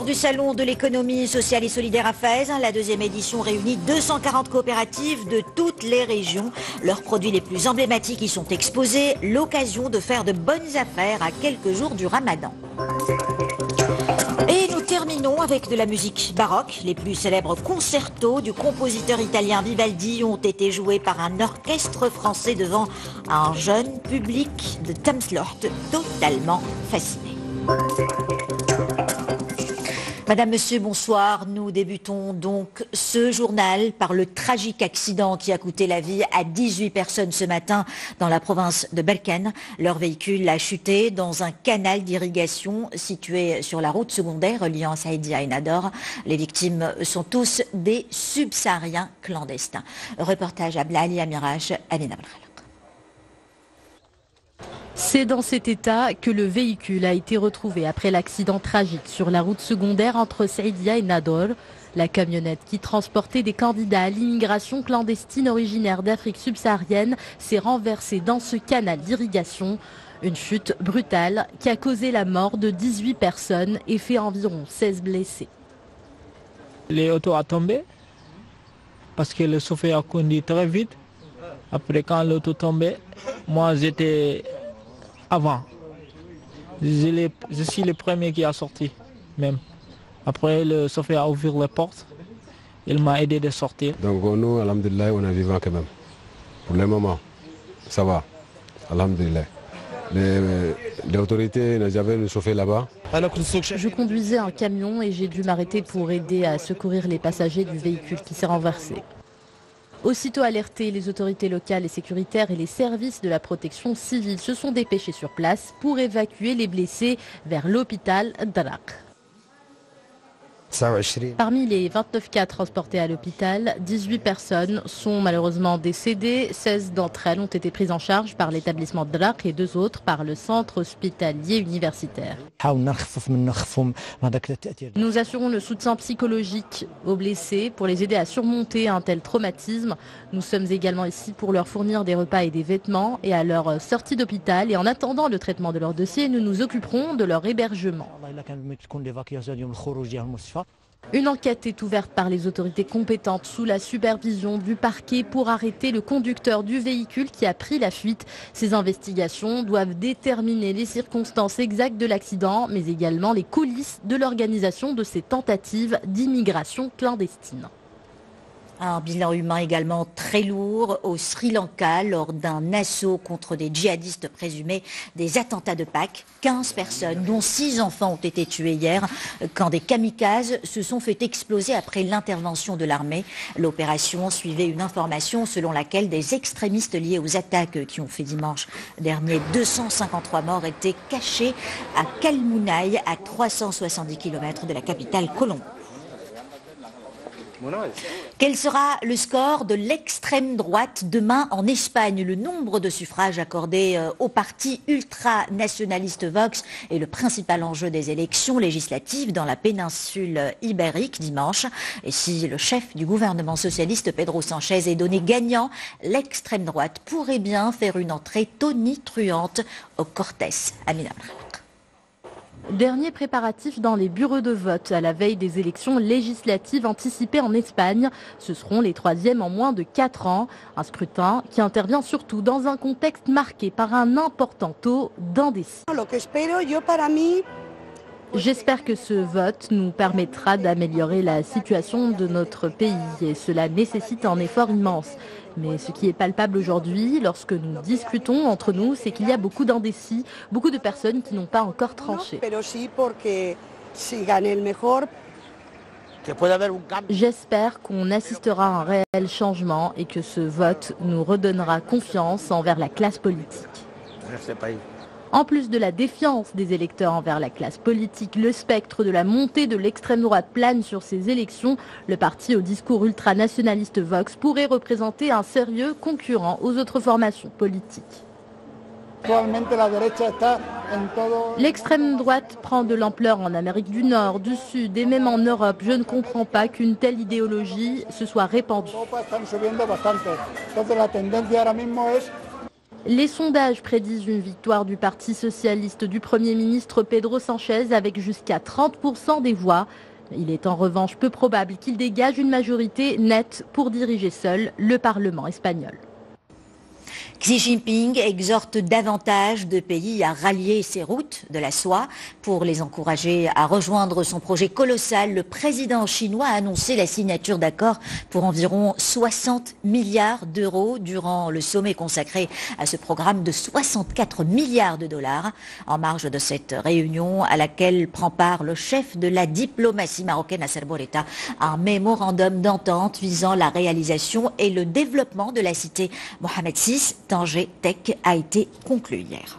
Ouverture du salon de l'économie sociale et solidaire à Fès. La deuxième édition réunit 240 coopératives de toutes les régions. Leurs produits les plus emblématiques y sont exposés. L'occasion de faire de bonnes affaires à quelques jours du Ramadan. Et nous terminons avec de la musique baroque. Les plus célèbres concertos du compositeur italien Vivaldi ont été joués par un orchestre français devant un jeune public de Thamesloft totalement fasciné. Madame, Monsieur, bonsoir. Nous débutons donc ce journal par le tragique accident qui a coûté la vie à 18 personnes ce matin dans la province de Balkhan. Leur véhicule a chuté dans un canal d'irrigation situé sur la route secondaire reliant Saïdia et Nador. Les victimes sont tous des subsahariens clandestins. Reportage à Blali Amirache, Amina Belkhalak. C'est dans cet état que le véhicule a été retrouvé après l'accident tragique sur la route secondaire entre Saïdia et Nador. La camionnette qui transportait des candidats à l'immigration clandestine originaire d'Afrique subsaharienne s'est renversée dans ce canal d'irrigation. Une chute brutale qui a causé la mort de 18 personnes et fait environ 16 blessés. L'auto a tombé parce que le chauffeur a conduit très vite. Après, quand l'auto tombait, moi j'étais avant. Je suis le premier qui a sorti même. Après, le chauffeur a ouvert les portes. Il m'a aidé de sortir. Donc nous, alhamdoulilah, on est vivants quand même. Pour le moment, ça va. Alhamdoulilah. Les autorités n'ont jamais nous chauffé là-bas. Je conduisais un camion et j'ai dû m'arrêter pour aider à secourir les passagers du véhicule qui s'est renversé. Aussitôt alertés, les autorités locales et sécuritaires et les services de la protection civile se sont dépêchés sur place pour évacuer les blessés vers l'hôpital d'Arak. Parmi les 29 cas transportés à l'hôpital, 18 personnes sont malheureusement décédées. 16 d'entre elles ont été prises en charge par l'établissement d'Arak et 2 autres par le centre hospitalier universitaire. Nous assurons le soutien psychologique aux blessés pour les aider à surmonter un tel traumatisme. Nous sommes également ici pour leur fournir des repas et des vêtements et à leur sortie d'hôpital. Et en attendant le traitement de leur dossier, nous nous occuperons de leur hébergement. Une enquête est ouverte par les autorités compétentes sous la supervision du parquet pour arrêter le conducteur du véhicule qui a pris la fuite. Ces investigations doivent déterminer les circonstances exactes de l'accident, mais également les coulisses de l'organisation de ces tentatives d'immigration clandestine. Un bilan humain également très lourd au Sri Lanka lors d'un assaut contre des djihadistes présumés des attentats de Pâques. 15 personnes, dont 6 enfants, ont été tués hier quand des kamikazes se sont fait exploser après l'intervention de l'armée. L'opération suivait une information selon laquelle des extrémistes liés aux attaques qui ont fait dimanche dernier 253 morts étaient cachés à Kalmunai, à 370 km de la capitale Colombo. Quel sera le score de l'extrême droite demain en Espagne? Le nombre de suffrages accordés au parti ultranationaliste Vox est le principal enjeu des élections législatives dans la péninsule ibérique dimanche. Et si le chef du gouvernement socialiste Pedro Sánchez est donné gagnant, l'extrême droite pourrait bien faire une entrée tonitruante au Cortés. Amina. Dernier préparatif dans les bureaux de vote à la veille des élections législatives anticipées en Espagne. Ce seront les 3e en moins de 4 ans. Un scrutin qui intervient surtout dans un contexte marqué par un important taux d'indécis. J'espère que ce vote nous permettra d'améliorer la situation de notre pays et cela nécessite un effort immense. Mais ce qui est palpable aujourd'hui, lorsque nous discutons entre nous, c'est qu'il y a beaucoup d'indécis, beaucoup de personnes qui n'ont pas encore tranché. J'espère qu'on assistera à un réel changement et que ce vote nous redonnera confiance envers la classe politique. En plus de la défiance des électeurs envers la classe politique, le spectre de la montée de l'extrême droite plane sur ces élections. Le parti au discours ultranationaliste Vox pourrait représenter un sérieux concurrent aux autres formations politiques. L'extrême droite prend de l'ampleur en Amérique du Nord, du Sud et même en Europe. Je ne comprends pas qu'une telle idéologie se soit répandue. Les sondages prédisent une victoire du Parti socialiste du Premier ministre Pedro Sánchez avec jusqu'à 30% des voix. Il est en revanche peu probable qu'il dégage une majorité nette pour diriger seul le Parlement espagnol. Xi Jinping exhorte davantage de pays à rallier ces routes de la soie. Pour les encourager à rejoindre son projet colossal, le président chinois a annoncé la signature d'accords pour environ 60 milliards d'euros durant le sommet consacré à ce programme de 64 milliards de dollars. En marge de cette réunion à laquelle prend part le chef de la diplomatie marocaine Nasser Bourita, un mémorandum d'entente visant la réalisation et le développement de la cité Mohamed VI, Tanger Tech, a été conclu hier.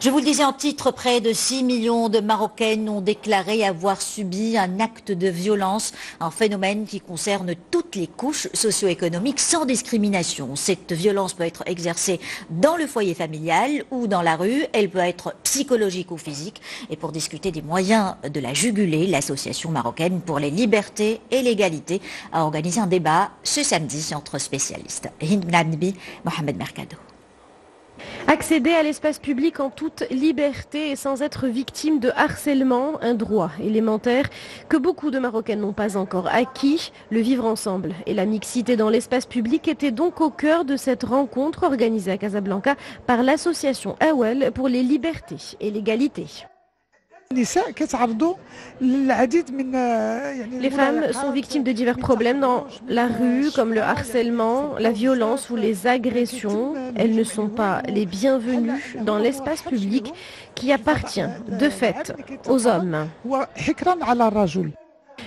Je vous le disais en titre, près de 6 millions de Marocaines ont déclaré avoir subi un acte de violence, un phénomène qui concerne toutes les couches socio-économiques sans discrimination. Cette violence peut être exercée dans le foyer familial ou dans la rue, elle peut être psychologique ou physique. Et pour discuter des moyens de la juguler, l'Association marocaine pour les libertés et l'égalité a organisé un débat ce samedi entre spécialistes. Hind Mnabbi, Mohamed Mercado. Accéder à l'espace public en toute liberté et sans être victime de harcèlement, un droit élémentaire que beaucoup de Marocaines n'ont pas encore acquis. Le vivre ensemble et la mixité dans l'espace public étaient donc au cœur de cette rencontre organisée à Casablanca par l'association Awel pour les libertés et l'égalité. Les femmes sont victimes de divers problèmes dans la rue, comme le harcèlement, la violence ou les agressions. Elles ne sont pas les bienvenues dans l'espace public qui appartient de fait aux hommes.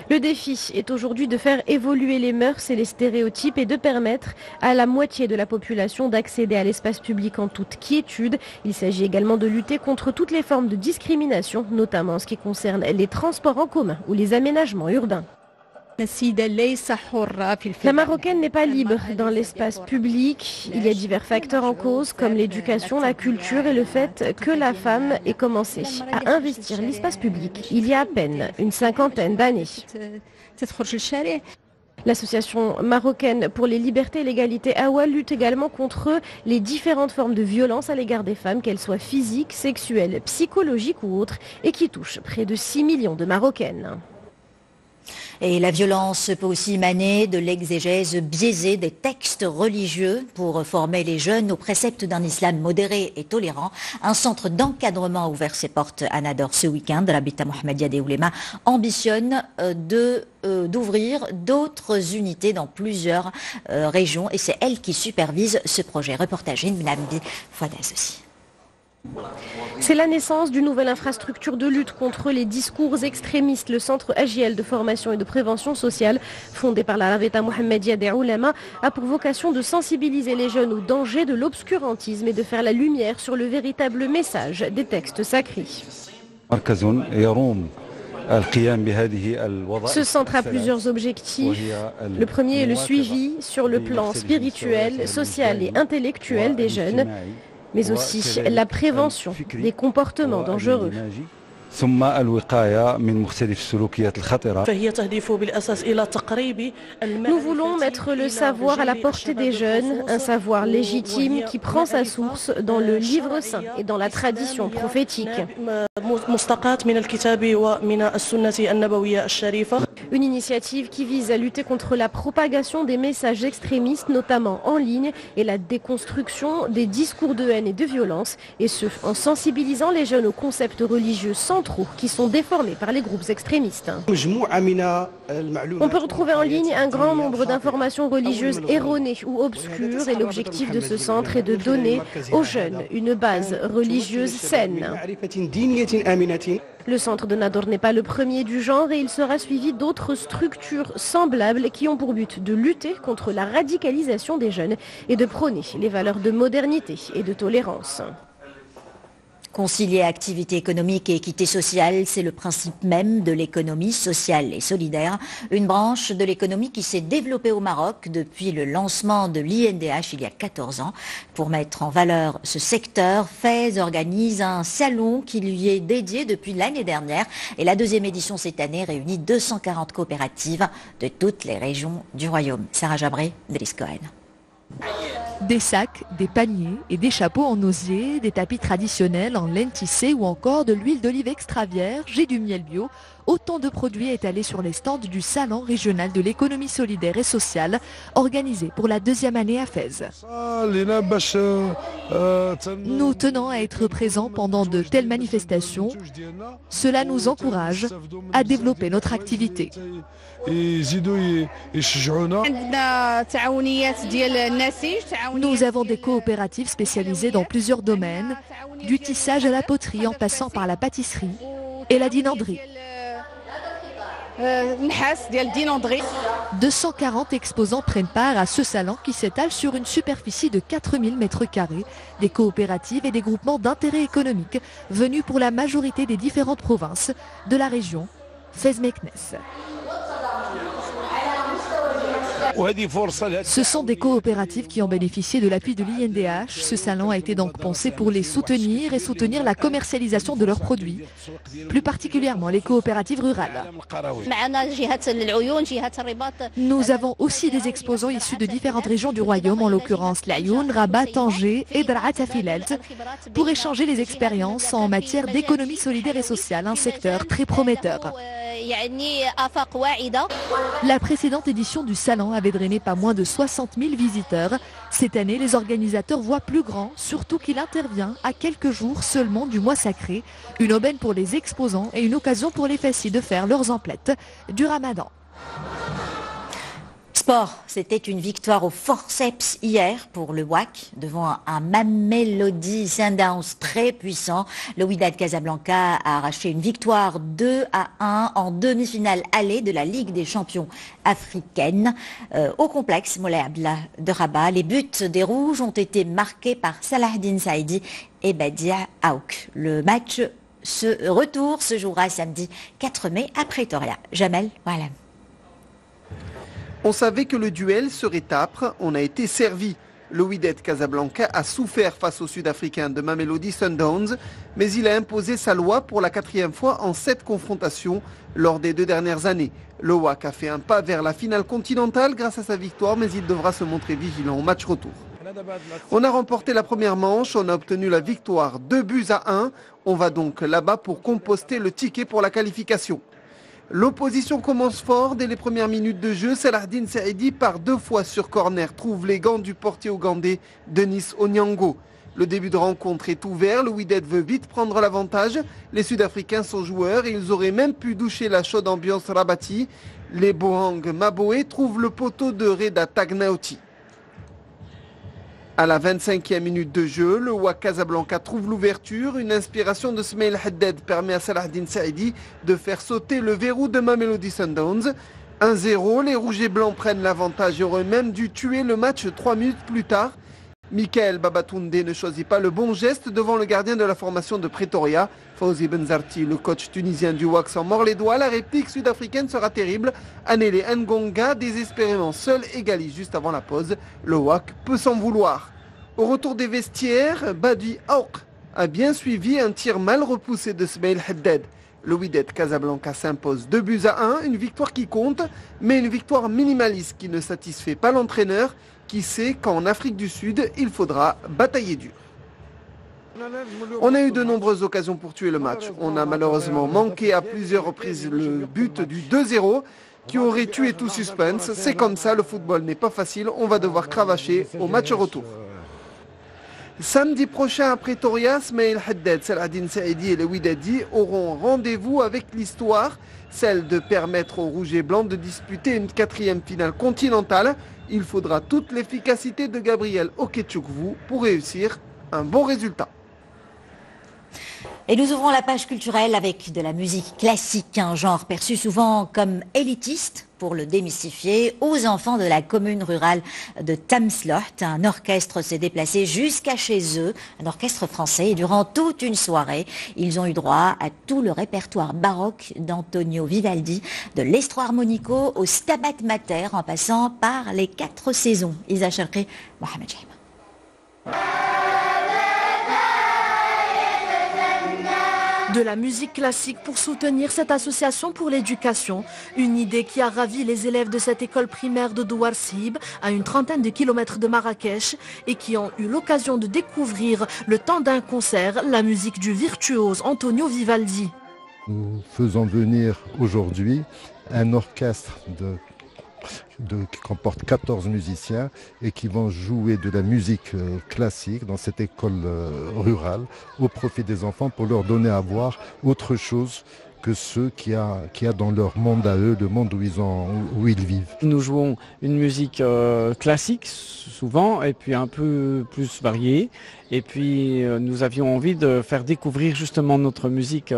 Le défi est aujourd'hui de faire évoluer les mœurs et les stéréotypes et de permettre à la moitié de la population d'accéder à l'espace public en toute quiétude. Il s'agit également de lutter contre toutes les formes de discrimination, notamment en ce qui concerne les transports en commun ou les aménagements urbains. La Marocaine n'est pas libre dans l'espace public. Il y a divers facteurs en cause comme l'éducation, la culture et le fait que la femme ait commencé à investir l'espace public il y a à peine une cinquantaine d'années. L'association marocaine pour les libertés et l'égalité AWA lutte également contre les différentes formes de violence à l'égard des femmes, qu'elles soient physiques, sexuelles, psychologiques ou autres, et qui touchent près de 6 millions de Marocaines. Et la violence peut aussi émaner de l'exégèse biaisée des textes religieux pour former les jeunes aux préceptes d'un islam modéré et tolérant. Un centre d'encadrement a ouvert ses portes à Nador ce week-end. Rabita Mohammedia des Oulémas ambitionne d'ouvrir d'autres unités dans plusieurs régions et c'est elle qui supervise ce projet. Reportage Mnambi Fouadaz aussi. C'est la naissance d'une nouvelle infrastructure de lutte contre les discours extrémistes. Le centre AJL de formation et de prévention sociale, fondé par la Rabita Mohammedia des Oulémas, a pour vocation de sensibiliser les jeunes aux dangers de l'obscurantisme et de faire la lumière sur le véritable message des textes sacrés. Ce centre a plusieurs objectifs. Le premier est le suivi sur le plan spirituel, social et intellectuel des jeunes, mais aussi la prévention des comportements dangereux. Nous voulons mettre le savoir à la portée des jeunes, un savoir légitime qui prend sa source dans le livre saint et dans la tradition prophétique. Une initiative qui vise à lutter contre la propagation des messages extrémistes, notamment en ligne, et la déconstruction des discours de haine et de violence, et ce, en sensibilisant les jeunes aux concepts religieux centraux qui sont déformés par les groupes extrémistes. On peut retrouver en ligne un grand nombre d'informations religieuses erronées ou obscures, et l'objectif de ce centre est de donner aux jeunes une base religieuse saine. Le centre de Nador n'est pas le premier du genre et il sera suivi d'autres structures semblables qui ont pour but de lutter contre la radicalisation des jeunes et de prôner les valeurs de modernité et de tolérance. Concilier activité économique et équité sociale, c'est le principe même de l'économie sociale et solidaire, une branche de l'économie qui s'est développée au Maroc depuis le lancement de l'INDH il y a 14 ans. Pour mettre en valeur ce secteur, Fès organise un salon qui lui est dédié depuis l'année dernière et la deuxième édition cette année réunit 240 coopératives de toutes les régions du royaume. Sarah Jabré, Driss Cohen. Des sacs, des paniers et des chapeaux en osier, des tapis traditionnels en laine tissée ou encore de l'huile d'olive extra vierge et du miel bio. Autant de produits étalés sur les stands du Salon régional de l'économie solidaire et sociale, organisé pour la 2e année à Fès. Nous tenons à être présents pendant de telles manifestations. Cela nous encourage à développer notre activité. Nous avons des coopératives spécialisées dans plusieurs domaines, du tissage à la poterie en passant par la pâtisserie et la dinanderie. 240 exposants prennent part à ce salon qui s'étale sur une superficie de 4000 m², des coopératives et des groupements d'intérêt économique venus pour la majorité des différentes provinces de la région Fès-Meknès. Ce sont des coopératives qui ont bénéficié de l'appui de l'INDH. Ce salon a été donc pensé pour les soutenir et soutenir la commercialisation de leurs produits, plus particulièrement les coopératives rurales. Nous avons aussi des exposants issus de différentes régions du royaume, en l'occurrence l'Ayoun, Rabat, Tanger et Drat Afilelt, pour échanger les expériences en matière d'économie solidaire et sociale, un secteur très prometteur. La précédente édition du salon avait drainé pas moins de 60 000 visiteurs. Cette année, les organisateurs voient plus grand, surtout qu'il intervient à quelques jours seulement du mois sacré. Une aubaine pour les exposants et une occasion pour les Fessis de faire leurs emplettes du Ramadan. Sport, c'était une victoire au forceps hier pour le WAC devant un Mamelodi Sundowns très puissant. Le Wydad Casablanca a arraché une victoire 2-1 en demi-finale allée de la Ligue des champions africaine. Au complexe Moulay Abdallah de Rabat, les buts des Rouges ont été marqués par Salahdine Saïdi et Badia Aouk. Le match retour se jouera samedi 4 mai à Pretoria. Jamel, voilà. On savait que le duel serait âpre, on a été servi. Le Wydad Casablanca a souffert face aux Sud-Africains de Mamelodi Sundowns, mais il a imposé sa loi pour la 4e fois en 7 confrontations lors des 2 dernières années. Le WAC a fait un pas vers la finale continentale grâce à sa victoire, mais il devra se montrer vigilant au match retour. On a remporté la première manche, on a obtenu la victoire 2-1. On va donc là-bas pour composter le ticket pour la qualification. L'opposition commence fort dès les premières minutes de jeu. Salahdine Saïdi, par 2 fois sur corner, trouve les gants du portier ougandais Denis Onyango. Le début de rencontre est ouvert, le Wydad veut vite prendre l'avantage. Les Sud-Africains sont joueurs et ils auraient même pu doucher la chaude ambiance Rabati. Les Bohang Maboé trouvent le poteau de Reda Tagnaouti. À la 25e minute de jeu, le WAC Casablanca trouve l'ouverture. Une inspiration de Smail Haddad permet à Salahdine Saïdi de faire sauter le verrou de Mamelodi Sundowns. 1-0, les Rouges et Blancs prennent l'avantage et auraient même dû tuer le match 3 minutes plus tard. Michael Babatunde ne choisit pas le bon geste devant le gardien de la formation de Pretoria. Fawzi Benzarti, le coach tunisien du WAC, s'en mord les doigts. La réplique sud-africaine sera terrible. Anele Ngonga, désespérément seul, égalise juste avant la pause. Le WAC peut s'en vouloir. Au retour des vestiaires, Badi Aouk a bien suivi un tir mal repoussé de Smail Haddad. Le Wydad Casablanca s'impose 2-1, une victoire qui compte, mais une victoire minimaliste qui ne satisfait pas l'entraîneur, qui sait qu'en Afrique du Sud, il faudra batailler dur. On a eu de nombreuses occasions pour tuer le match. On a malheureusement manqué à plusieurs reprises le but du 2-0 qui aurait tué tout suspense. C'est comme ça, le football n'est pas facile, on va devoir cravacher au match retour. Samedi prochain à Pretoria, Smail Haddad, Salahdine Saïdi et les Wydadi auront rendez-vous avec l'histoire, celle de permettre aux Rouges et Blancs de disputer une 4e finale continentale. Il faudra toute l'efficacité de Gabriel Okechukwu pour réussir un bon résultat. Et nous ouvrons la page culturelle avec de la musique classique, un genre perçu souvent comme élitiste. Pour le démystifier, aux enfants de la commune rurale de Tamsloht, un orchestre s'est déplacé jusqu'à chez eux, un orchestre français, et durant toute une soirée, ils ont eu droit à tout le répertoire baroque d'Antonio Vivaldi, de l'Estro Armonico au Stabat Mater, en passant par les 4 saisons. Isa Sharqi, Mohamed Jaima. De la musique classique pour soutenir cette association pour l'éducation, une idée qui a ravi les élèves de cette école primaire de Douarsib, à une trentaine de kilomètres de Marrakech, et qui ont eu l'occasion de découvrir, le temps d'un concert, la musique du virtuose Antonio Vivaldi. Nous faisons venir aujourd'hui un orchestre qui comporte 14 musiciens et qui vont jouer de la musique classique dans cette école rurale au profit des enfants pour leur donner à voir autre chose que ceux qu'il y a dans leur monde à eux, le monde où ils vivent. Nous jouons une musique classique souvent et puis un peu plus variée. Et puis nous avions envie de faire découvrir justement notre musique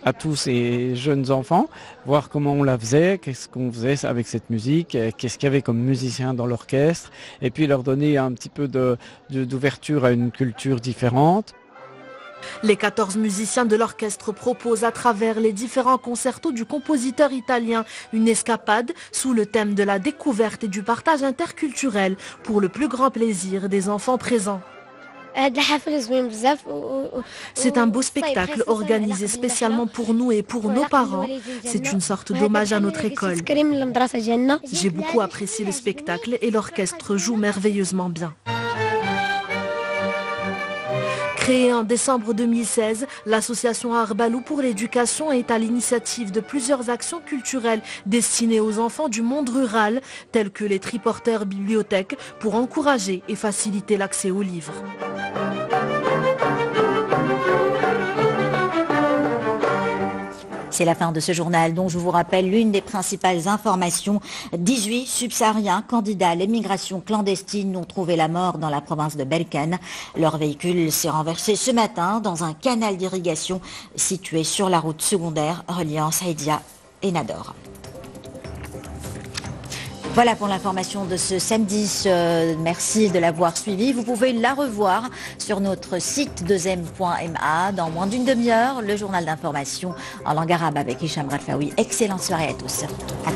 à tous ces jeunes enfants, voir comment on la faisait, qu'est-ce qu'on faisait avec cette musique, qu'est-ce qu'il y avait comme musiciens dans l'orchestre, et puis leur donner un petit peu d'ouverture à une culture différente. Les 14 musiciens de l'orchestre proposent à travers les différents concertos du compositeur italien une escapade sous le thème de la découverte et du partage interculturel pour le plus grand plaisir des enfants présents. C'est un beau spectacle organisé spécialement pour nous et pour nos parents. C'est une sorte d'hommage à notre école. J'ai beaucoup apprécié le spectacle et l'orchestre joue merveilleusement bien. Créée en décembre 2016, l'association Arbalou pour l'éducation est à l'initiative de plusieurs actions culturelles destinées aux enfants du monde rural, telles que les triporteurs bibliothèques, pour encourager et faciliter l'accès aux livres. C'est la fin de ce journal dont je vous rappelle l'une des principales informations. 18 subsahariens candidats à l'émigration clandestine ont trouvé la mort dans la province de Berkane. Leur véhicule s'est renversé ce matin dans un canal d'irrigation situé sur la route secondaire reliant Saïdia et Nador. Voilà pour l'information de ce samedi. Merci de l'avoir suivi. Vous pouvez la revoir sur notre site 2m.ma dans moins d'une demi-heure. Le journal d'information en langue arabe avec Hicham Rafaoui. Excellente soirée à tous. À